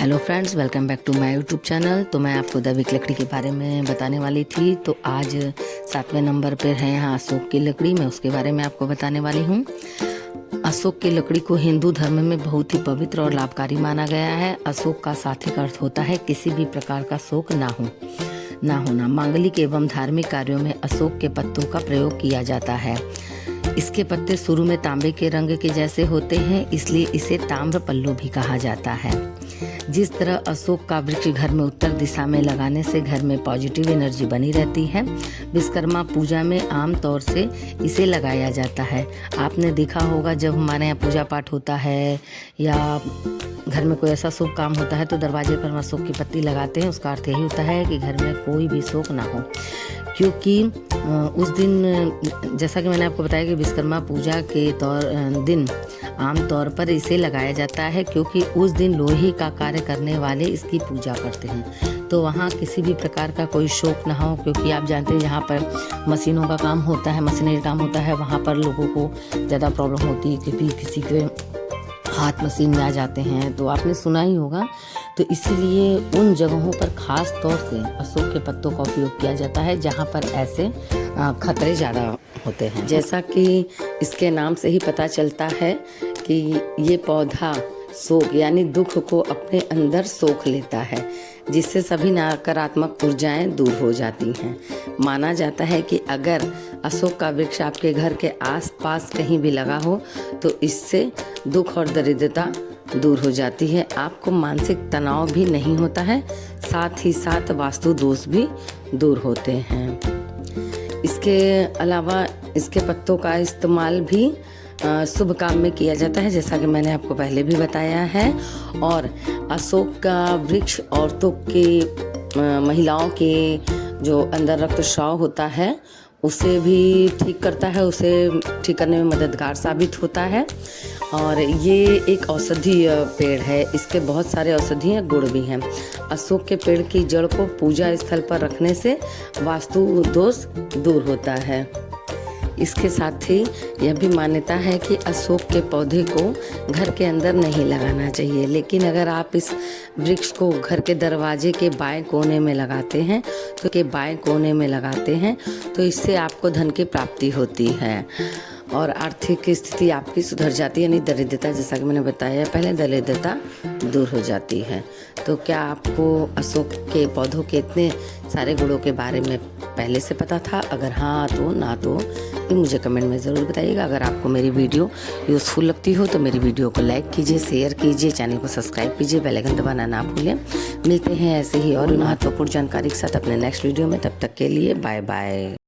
Hello friends, welcome back to my YouTube channel. तो मैं आपको दैविक लकड़ी के बारे में बताने वाली थी। तो आज 7वें नंबर पर है यहाँ अशोक की लकड़ी। मैं उसके बारे में आपको बताने वाली हूँ। अशोक की लकड़ी को हिंदू धर्म में बहुत ही पवित्र और लाभकारी माना गया है। अशोक का शाब्दिक अर्थ होता है किसी भी प्रकार का शोक ना होना। मांगलिक एवं धार्मिक कार्यों में अशोक के पत्तों का प्रयोग किया जाता है। इसके पत्ते शुरू में तांबे के रंग के जैसे होते हैं, इसलिए इसे ताम्र पल्लू भी कहा जाता है। जिस तरह अशोक का वृक्ष घर में उत्तर दिशा में लगाने से घर में पॉजिटिव एनर्जी बनी रहती है, विश्वकर्मा पूजा में आम तौर से इसे लगाया जाता है। आपने देखा होगा जब हमारे यहाँ पूजा पाठ होता है या घर में कोई ऐसा शुभ काम होता है तो दरवाजे पर हम अशोक की पत्ती लगाते हैं। उसका अर्थ यही होता है कि घर में कोई भी शोक ना हो, क्योंकि उस दिन जैसा कि मैंने आपको बताया कि विश्वकर्मा पूजा के दिन आम तौर पर इसे लगाया जाता है, क्योंकि उस दिन लोहे का कार्य करने वाले इसकी पूजा करते हैं। तो वहाँ किसी भी प्रकार का कोई शोक ना हो, क्योंकि आप जानते हैं यहाँ पर मशीनों का काम होता है, मशीनरी काम होता है। वहाँ पर लोगों को ज़्यादा प्रॉब्लम होती है, क्योंकि किसी के हाथ मशीन में आ जाते हैं, तो आपने सुना ही होगा। तो इसीलिए उन जगहों पर ख़ास तौर से अशोक के पत्तों का उपयोग किया जाता है जहाँ पर ऐसे खतरे ज़्यादा होते हैं। जैसा कि इसके नाम से ही पता चलता है कि ये पौधा शोक यानी दुख को अपने अंदर सोख लेता है, जिससे सभी नकारात्मक ऊर्जाएं दूर हो जाती हैं। माना जाता है कि अगर अशोक का वृक्ष आपके घर के आसपास कहीं भी लगा हो तो इससे दुख और दरिद्रता दूर हो जाती है। आपको मानसिक तनाव भी नहीं होता है, साथ ही साथ वास्तु दोष भी दूर होते हैं। इसके अलावा इसके पत्तों का इस्तेमाल भी शुभ काम में किया जाता है, जैसा कि मैंने आपको पहले भी बताया है। और अशोक का वृक्ष औरतों के महिलाओं के जो अंदर रक्तस्राव होता है उसे भी ठीक करता है, उसे ठीक करने में मददगार साबित होता है। और ये एक औषधीय पेड़ है, इसके बहुत सारे औषधीय गुण भी हैं। अशोक के पेड़ की जड़ को पूजा स्थल पर रखने से वास्तु दोष दूर होता है। इसके साथ ही यह भी मान्यता है कि अशोक के पौधे को घर के अंदर नहीं लगाना चाहिए, लेकिन अगर आप इस वृक्ष को घर के दरवाजे के बाएं कोने में लगाते हैं तो इससे आपको धन की प्राप्ति होती है और आर्थिक स्थिति आपकी सुधर जाती है, यानी दरिद्रता, जैसा कि मैंने बताया पहले, दरिद्रता दूर हो जाती है। तो क्या आपको अशोक के पौधों के इतने सारे गुणों के बारे में पहले से पता था? अगर हाँ तो ना तो मुझे कमेंट में ज़रूर बताइएगा। अगर आपको मेरी वीडियो यूज़फुल लगती हो तो मेरी वीडियो को लाइक कीजिए, शेयर कीजिए, चैनल को सब्सक्राइब कीजिए, बेल आइकन दबाना ना भूलें। मिलते हैं ऐसे ही और महत्वपूर्ण जानकारी के साथ अपने नेक्स्ट वीडियो में। तब तक के लिए बाय बाय।